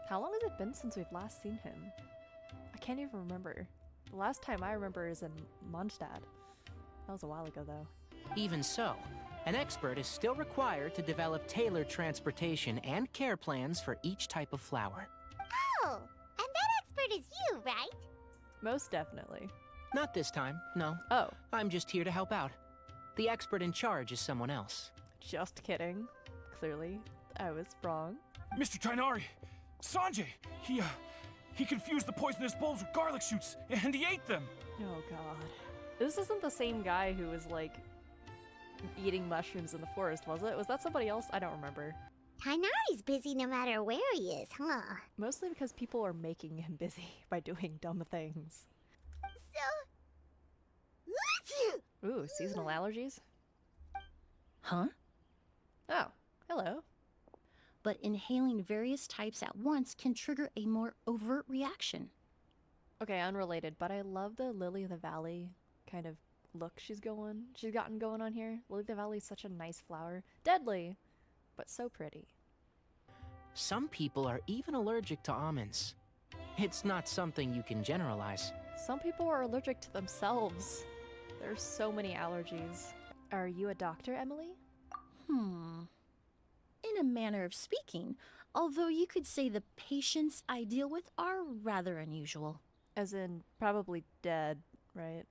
How long has it been since we've last seen him? I can't even remember. The last time I remember is in Mondstadt. That was a while ago, though. Even so, an expert is still required to develop tailored transportation and care plans for each type of flower. Oh, and that expert is you, right? Most definitely. Not this time, no. Oh. I'm just here to help out. The expert in charge is someone else. Just kidding. Clearly, I was wrong. Mr. Tainari! Sanjay! He confused the poisonous bulbs with garlic shoots, and he ate them! Oh god. This isn't the same guy who was, like, eating mushrooms in the forest, was it? Was that somebody else? I don't remember. Tainari's busy no matter where he is, huh? Mostly because people are making him busy by doing dumb things. So... Ooh, seasonal allergies? Huh? Oh, hello. But inhaling various types at once can trigger a more overt reaction. Okay, unrelated, but I love the Lily of the Valley kind of look she's gotten going on here. Lily of the Valley is such a nice flower. Deadly, but so pretty. Some people are even allergic to almonds. It's not something you can generalize. Some people are allergic to themselves. There's so many allergies. Are you a doctor, Emilie? In a manner of speaking, although you could say the patients I deal with are rather unusual. As in, probably dead, right?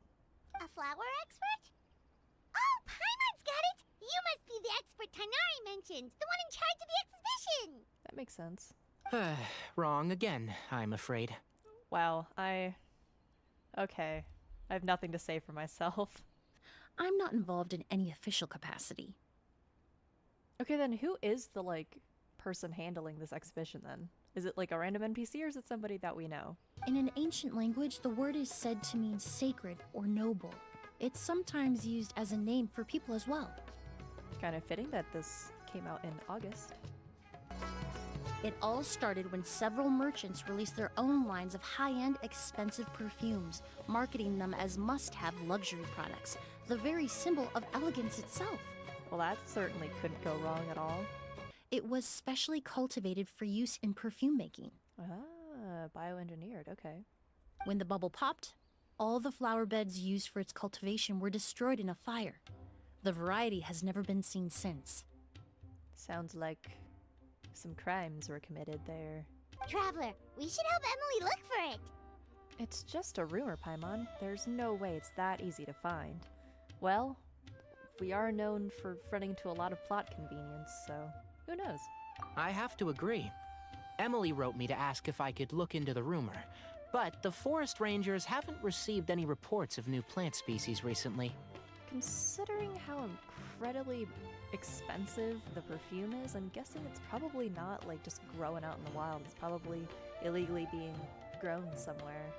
A flower expert? Oh, Paimon's got it! You must be the expert Tainari mentioned, the one in charge of the exhibition! That makes sense. Wrong again, I'm afraid. Wow, Okay. I have nothing to say for myself. I'm not involved in any official capacity. Okay, then who is the, like, person handling this exhibition, then? Is it, like, a random NPC, or is it somebody that we know? In an ancient language, the word is said to mean sacred or noble. It's sometimes used as a name for people as well. Kind of fitting that this came out in August. It all started when several merchants released their own lines of high-end, expensive perfumes, marketing them as must-have luxury products, the very symbol of elegance itself. Well, that certainly couldn't go wrong at all. It was specially cultivated for use in perfume making. Ah, bioengineered, okay. When the bubble popped, all the flower beds used for its cultivation were destroyed in a fire. The variety has never been seen since. Sounds like some crimes were committed there. Traveler, we should help Emilie look for it! It's just a rumor, Paimon. There's no way it's that easy to find. Well, we are known for running into a lot of plot convenience, so who knows? I have to agree. Emilie wrote me to ask if I could look into the rumor, but the forest rangers haven't received any reports of new plant species recently. Considering how incredibly expensive the perfume is, I'm guessing it's probably not like just growing out in the wild. It's probably illegally being grown somewhere.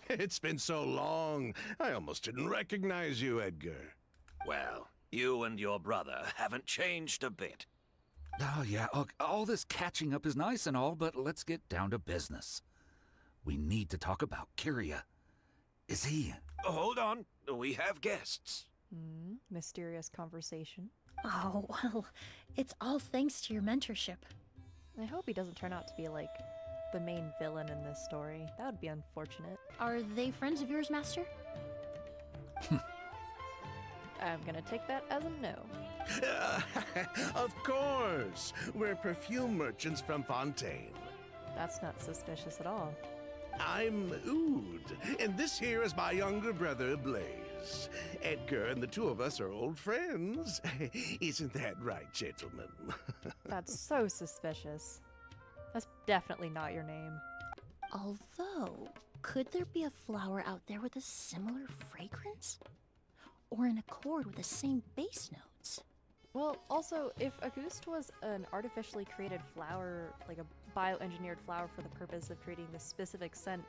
It's been so long, I almost didn't recognize you, Edgar. Well, you and your brother haven't changed a bit. Oh, yeah, all this catching up is nice and all, but let's get down to business. We need to talk about Kyria. Is he... Hold on, we have guests. Mysterious conversation. Oh, well, it's all thanks to your mentorship. I hope he doesn't turn out to be like the main villain in this story. That would be unfortunate. Are they friends of yours, Master? I'm gonna take that as a no. Of course! We're perfume merchants from Fontaine. That's not suspicious at all. I'm Oud, and this here is my younger brother, Blaze. Edgar and the two of us are old friends. Isn't that right, gentlemen? That's so suspicious. That's definitely not your name. Although, could there be a flower out there with a similar fragrance? Or in accord with the same base notes? Well, also, if Auguste was an artificially created flower, like a bioengineered flower for the purpose of creating this specific scent,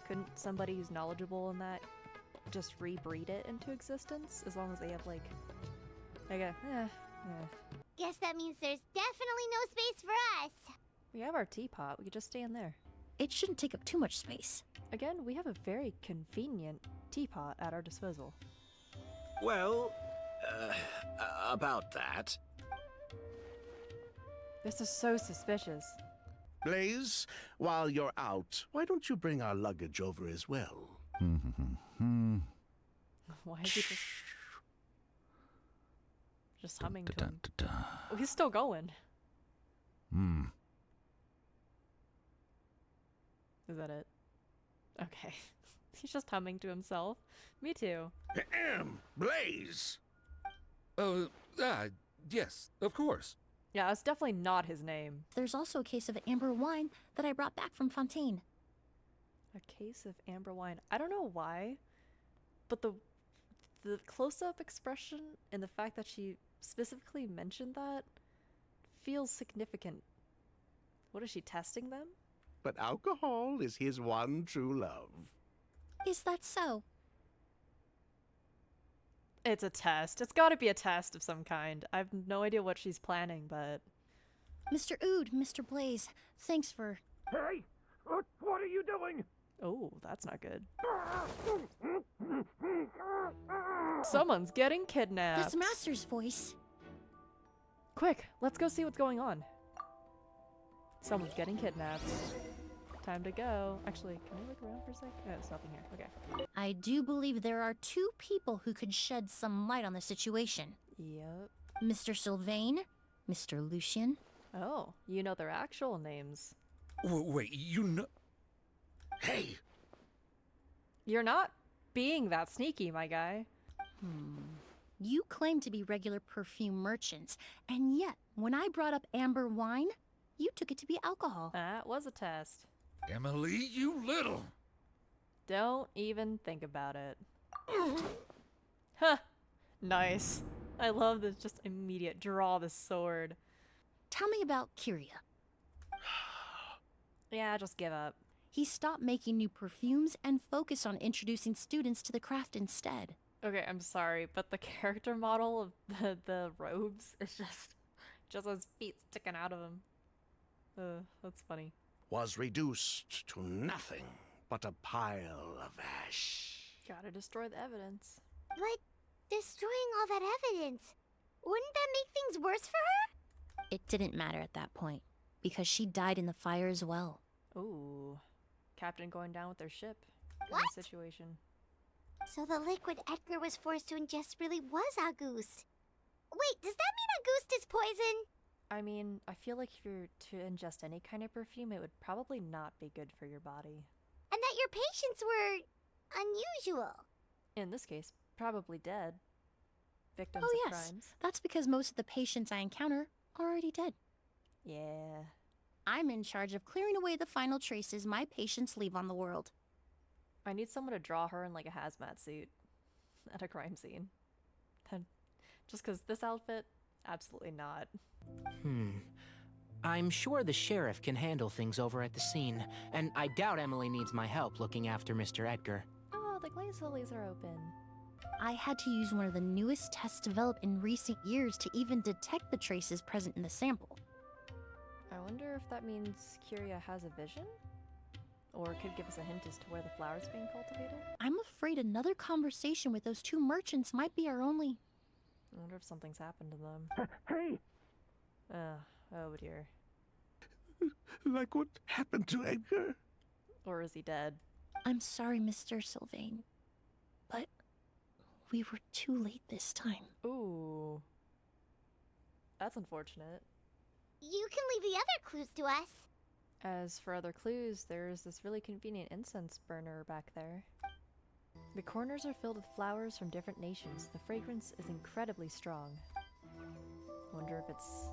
couldn't somebody who's knowledgeable in that just rebreed it into existence? As long as they have, like Guess that means there's definitely no space for us. We have our teapot. We could just stay in there. It shouldn't take up too much space. Again, we have a very convenient teapot at our disposal. Well, about that. This is so suspicious. Blaze, while you're out, why don't you bring our luggage over as well? Why is he just humming to him? Oh, he's still going. Is that it? Okay. He's just humming to himself. Me too. Blaze! Yes, of course. Yeah, it's definitely not his name. There's also a case of amber wine that I brought back from Fontaine. A case of amber wine. I don't know why, but the close-up expression and the fact that she specifically mentioned that feels significant. What is she testing them? But alcohol is his one true love. Is that so? It's a test. It's got to be a test of some kind. I have no idea what she's planning, but... Mr. Ood, Mr. Blaze, thanks for... Hey! What are you doing? Oh, that's not good. Someone's getting kidnapped. That's Master's voice. Quick, let's go see what's going on. Someone's getting kidnapped. Time to go. Actually, can I look around for a sec? No, there's nothing here. Okay. I do believe there are two people who could shed some light on the situation. Yep. Mr. Sylvain, Mr. Lucien. Oh, you know their actual names. Wait, you know... Hey! You're not being that sneaky, my guy. You claim to be regular perfume merchants, and yet, when I brought up amber wine, you took it to be alcohol. That was a test. Emily, you little... Don't even think about it. Huh. Nice. I love this just immediate draw the sword. Tell me about Kyria. Yeah, just give up. He stopped making new perfumes and focused on introducing students to the craft instead. Okay, I'm sorry, but the character model of the robes is just his feet sticking out of him. That's funny. Was reduced to nothing but a pile of ash. Gotta destroy the evidence. But destroying all that evidence, wouldn't that make things worse for her? It didn't matter at that point, because she died in the fire as well. Ooh. Captain going down with their ship. What? Kind of situation. So the liquid Edgar was forced to ingest really was Auguste. Wait, does that mean Auguste is poison? I mean, I feel like if you're to ingest any kind of perfume, it would probably not be good for your body. And that your patients were unusual. In this case, probably dead. Victims Oh of yes, crimes. that's because most of the patients I encounter are already dead. Yeah. I'm in charge of clearing away the final traces my patients leave on the world. I need someone to draw her in like a hazmat suit at a crime scene. Then, just because this outfit, absolutely not. I'm sure the sheriff can handle things over at the scene, and I doubt Emily needs my help looking after Mr. Edgar. Oh, the glaze lilies are open. I had to use one of the newest tests developed in recent years to even detect the traces present in the sample. I wonder if that means Kyria has a vision? Or could give us a hint as to where the flower's being cultivated? I'm afraid another conversation with those two merchants might be our only... I wonder if something's happened to them. Hey! Oh dear. Like what happened to Edgar? Or is he dead? I'm sorry, Mr. Sylvain, but we were too late this time. Ooh. That's unfortunate. You can leave the other clues to us. As for other clues, there's this really convenient incense burner back there. The corners are filled with flowers from different nations. The fragrance is incredibly strong. Wonder if it's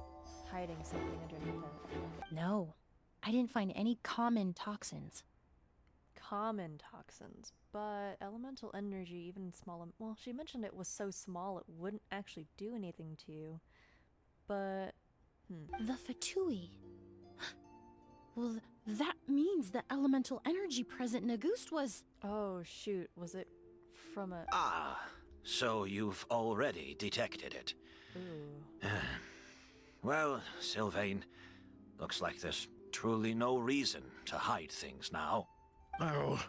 hiding something underneath it. No, I didn't find any common toxins. Common toxins, but elemental energy, even small. Well, she mentioned it was so small it wouldn't actually do anything to you. But, The Fatui. Well, that means the elemental energy present in Auguste was... Oh, shoot. Was it from a... Ah, so you've already detected it. Ooh. Well, Sylvain, looks like there's truly no reason to hide things now. Oh,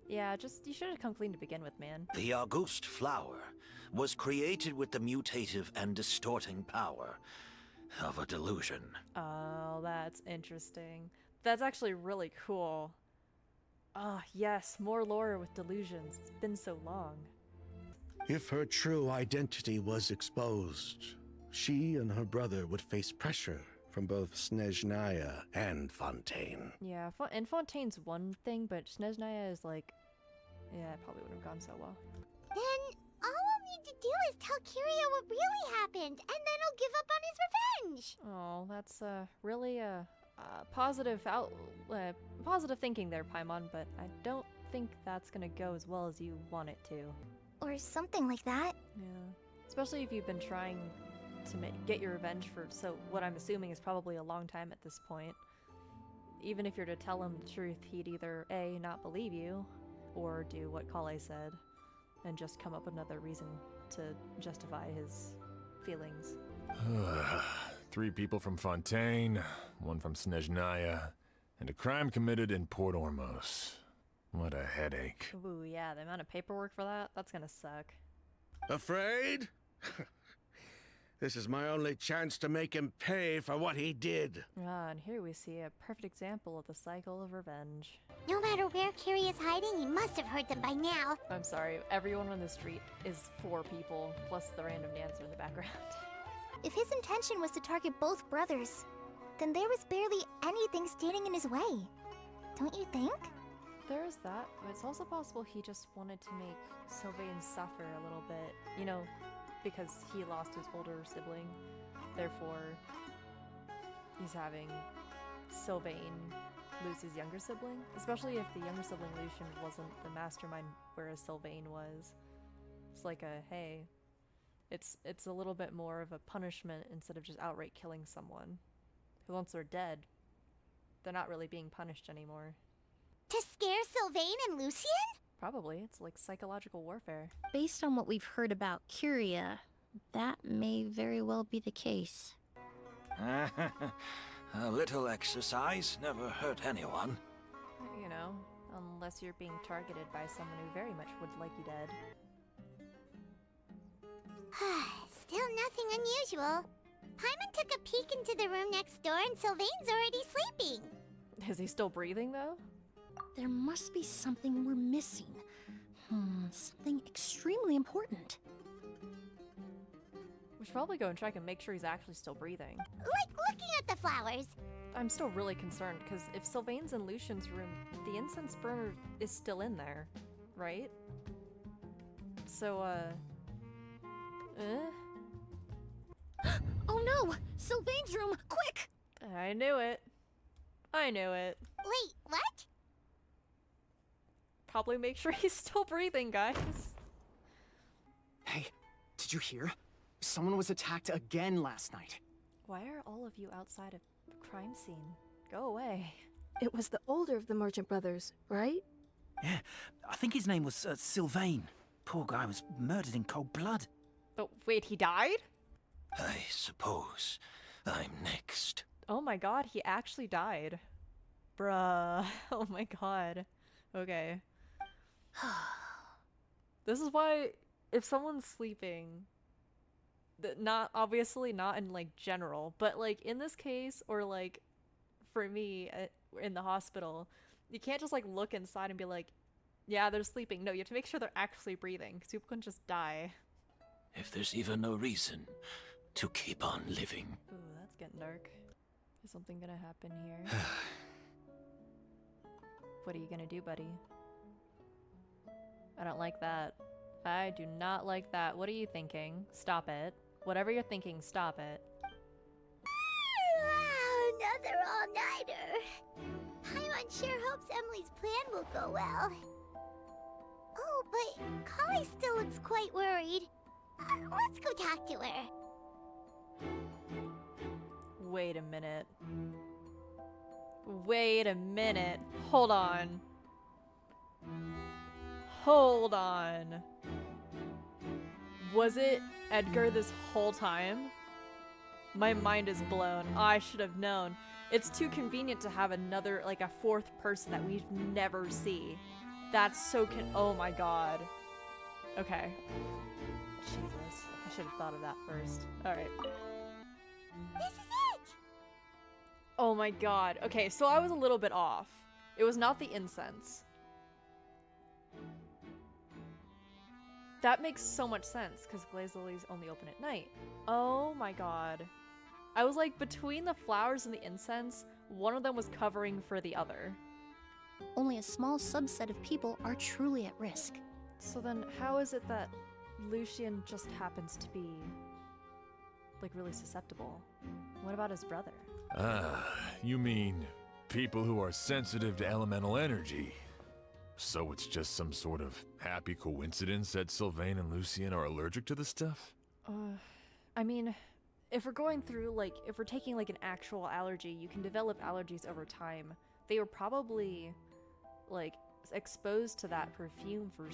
Yeah, you should have come clean to begin with, man. The Auguste flower was created with the mutative and distorting power. of a delusion. Oh, that's interesting. That's actually really cool. Ah, yes, more lore with delusions. It's been so long. If her true identity was exposed, she and her brother would face pressure from both Snezhnaya and Fontaine. Yeah, and Fontaine's one thing, but Snezhnaya is like... Yeah, it probably wouldn't have gone so well. Then all we'll need to do is tell Kiria what really happened, and then he'll give up on his revenge. Oh, that's really positive thinking there, Paimon, but I don't think that's gonna go as well as you want it to. Or something like that. Yeah, especially if you've been trying to get your revenge for what I'm assuming is probably a long time at this point. Even if you're to tell him the truth, he'd either A, not believe you, or do what Kale said, and just come up with another reason to justify his feelings. 3 people from Fontaine, 1 from Snezhnaya, and a crime committed in Port Ormos. What a headache. Ooh, yeah, the amount of paperwork for that's gonna suck. Afraid? This is my only chance to make him pay for what he did. Ah, and here we see a perfect example of the cycle of revenge. No matter where Kiria's hiding, he must have heard them by now. I'm sorry, everyone on the street is 4 people, plus the random dancer in the background. If his intention was to target both brothers, then there was barely anything standing in his way. Don't you think? There's that, but it's also possible he just wanted to make Sylvain suffer a little bit. You know, because he lost his older sibling. Therefore, he's having Sylvain lose his younger sibling. Especially if the younger sibling, Lucian, wasn't the mastermind, whereas Sylvain was. It's like a, hey, it's a little bit more of a punishment instead of just outright killing someone. Who once they're dead, they're not really being punished anymore. To scare Sylvain and Lucian? Probably. It's like psychological warfare. Based on what we've heard about Kiria, that may very well be the case. A little exercise never hurt anyone. You know, unless you're being targeted by someone who very much would like you dead. Still nothing unusual. Paimon took a peek into the room next door and Sylvain's already sleeping. Is he still breathing, though? There must be something we're missing. Something extremely important. We should probably go and check and make sure he's actually still breathing. Like looking at the flowers. I'm still really concerned, because if Sylvain's in Lucian's room, the incense burner is still in there, right? So, Oh no! Sylvain's room! Quick! I knew it. I knew it. Wait, what? Probably make sure he's still breathing, guys. Hey, did you hear? Someone was attacked again last night. Why are all of you outside of the crime scene? Go away. It was the older of the merchant brothers, right? Yeah, I think his name was Sylvain. Poor guy was murdered in cold blood. But wait, he died? I suppose I'm next. Oh my god, he actually died. Bruh. Oh my god. Okay. This is why, if someone's sleeping, not obviously not in like general, but like in this case, or like for me in the hospital, you can't just like look inside and be like, yeah, they're sleeping. No, you have to make sure they're actually breathing, because people can just die. If there's even no reason to keep on living. Ooh, that's getting dark. Is something gonna happen here? What are you gonna do, buddy? I don't like that. I do not like that. What are you thinking? Stop it. Whatever you're thinking, stop it. Another all-nighter. Paimon sure hopes Emilie's plan will go well. Oh, but Kale still looks quite worried. Let's go talk to her. Wait a minute. Wait a minute. Hold on. Hold on. Was it Edgar this whole time? My mind is blown. I should have known. It's too convenient to have another, like a 4th person that we never see. That's so oh my god. Okay. Jesus. I should have thought of that first. Alright. This is it! Oh my god. Okay, so I was a little bit off. It was not the incense. That makes so much sense, because glazed lilies only open at night. Oh my god. I was like, between the flowers and the incense, one of them was covering for the other. Only a small subset of people are truly at risk. So then, how is it that Lucian just happens to be, like, really susceptible? What about his brother? You mean people who are sensitive to elemental energy. So it's just some sort of happy coincidence that Sylvain and Lucien are allergic to the stuff? I mean, if we're going through, like, if we're taking, like, an actual allergy, you can develop allergies over time. They were probably, like, exposed to that perfume for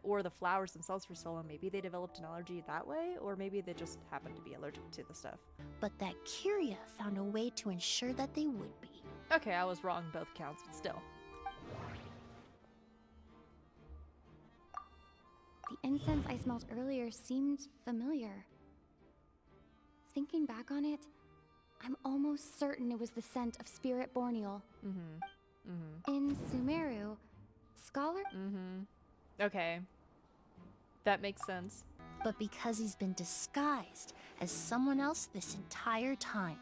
or the flowers themselves for so long. Maybe they developed an allergy that way, or maybe they just happened to be allergic to the stuff. But that Kyria found a way to ensure that they would be. Okay, I was wrong both counts, but still. The incense I smelled earlier seemed familiar. Thinking back on it, I'm almost certain it was the scent of Spirit Borneal. In Sumeru, Scholar? Okay. That makes sense. But because he's been disguised as someone else this entire time.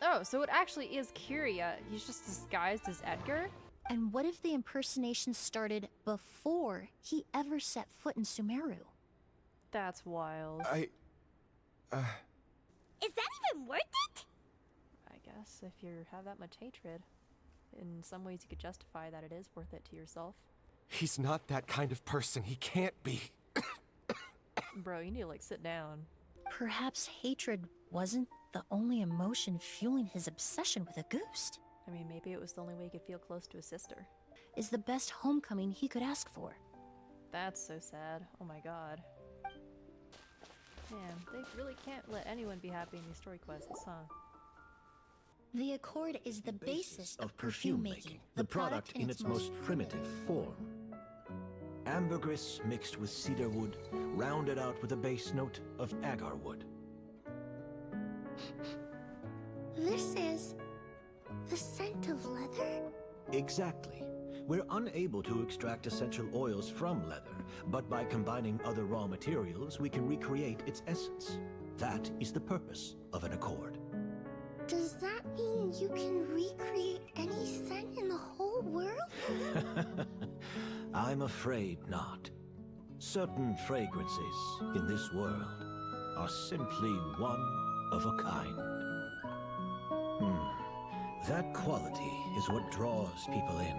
Oh, so it actually is Kyria. He's just disguised as Edgar? And what if the impersonation started before he ever set foot in Sumeru? That's wild. Is that even worth it? I guess if you have that much hatred, in some ways you could justify that it is worth it to yourself. He's not that kind of person. He can't be. Bro, you need to, like, sit down. Perhaps hatred wasn't the only emotion fueling his obsession with Auguste. I mean, maybe it was the only way he could feel close to his sister. Is the best homecoming he could ask for. That's so sad. Oh my god. Man, they really can't let anyone be happy in these story quests, huh? The Accord is the basis of perfume making, the product in its most primitive form. Ambergris mixed with cedar wood, rounded out with a base note of agar wood. This is the scent of leather? Exactly. We're unable to extract essential oils from leather, but by combining other raw materials, we can recreate its essence. That is the purpose of an accord. Does that mean you can recreate any scent in the whole world? I'm afraid not. Certain fragrances in this world are simply one of a kind. That quality is what draws people in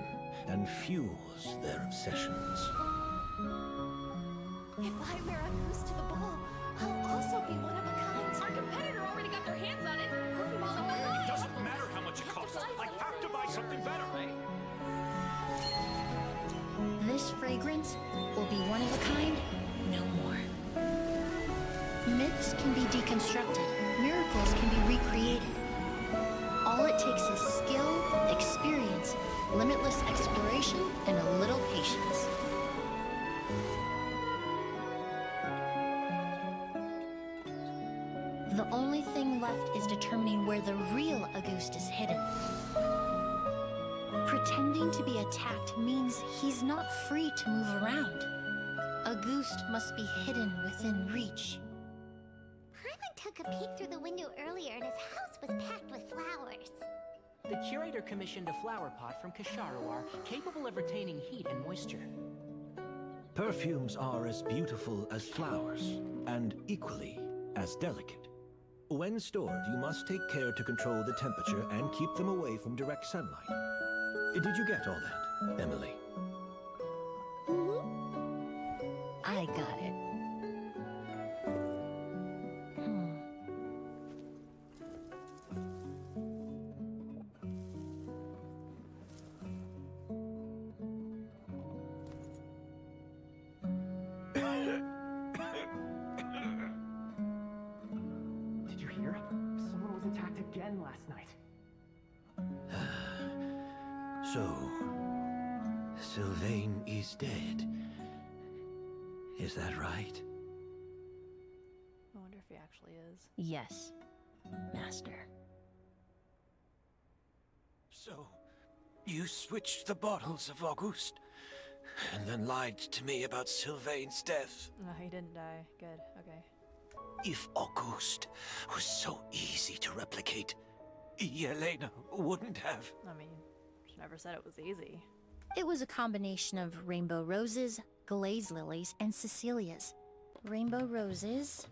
and fuels their obsessions. If I wear Auguste to the ball, I'll also be one of a kind. Our competitor already got their hands on it. It doesn't matter how much it costs. I have to buy something better. This fragrance will be one of a kind no more. Myths can be deconstructed. Miracles can be recreated. All it takes is skill, experience, limitless exploration, and a little patience. The only thing left is determining where the real Auguste is hidden. Pretending to be attacked means he's not free to move around. Auguste must be hidden within reach. Paimon took a peek through the window earlier and his house was packed with flowers. The curator commissioned a flower pot from Kasharawar, capable of retaining heat and moisture. Perfumes are as beautiful as flowers, and equally as delicate. When stored, you must take care to control the temperature and keep them away from direct sunlight. Did you get all that, Emilie? I got it. Did you hear? Someone was attacked again last night. So, Sylvain is dead. Is that right? I wonder if calligraphy actually is. Yes, Master. So, you switched the bottles of Auguste, and then lied to me about Sylvain's death. No, he didn't die. Good, okay. If Auguste was so easy to replicate, Yelena wouldn't have. I mean, she never said it was easy. It was a combination of rainbow roses, glaze lilies, and Cecilias. Rainbow roses,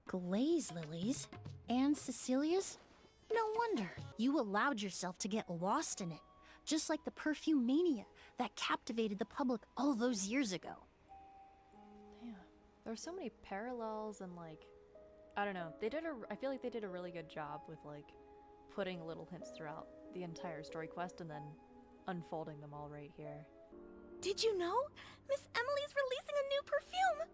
glaze lilies, and Cecilias? No wonder. You allowed yourself to get lost in it, just like the perfume mania that captivated the public all those years ago. Yeah. There are so many parallels and like, I don't know. I feel like they did a really good job with like putting little hints throughout the entire story quest and then unfolding them all right here. Did you know? Miss Emilie's releasing a new perfume!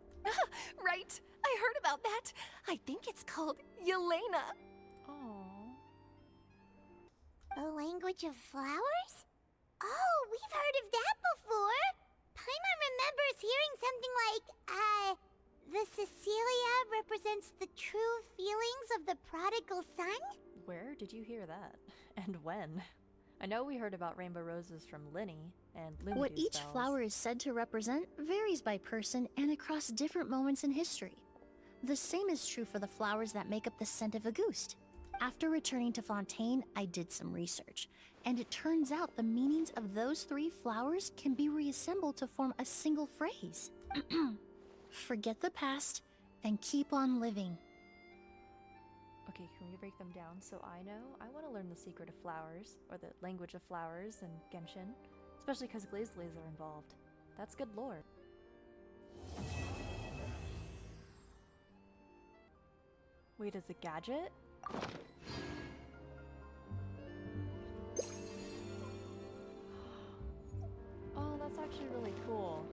Right, I heard about that. I think it's called Yelena. Aww. The language of flowers? Oh, we've heard of that before. Paimon remembers hearing something like, the Cecilia represents the true feelings of the prodigal son? Where did you hear that? And when? I know we heard about rainbow roses from Linny and Lumidu What each spells. flower is said to represent varies by person and across different moments in history. The same is true for the flowers that make up the scent of Auguste. After returning to Fontaine, I did some research, and it turns out the meanings of those 3 flowers can be reassembled to form a single phrase. Forget the past and keep on living. Okay, can we break them down so I know? I want to learn the secret of flowers, or the language of flowers in Genshin, especially because glazed lilies are involved. That's good lore. Wait, is it gadget? Oh, that's actually really cool.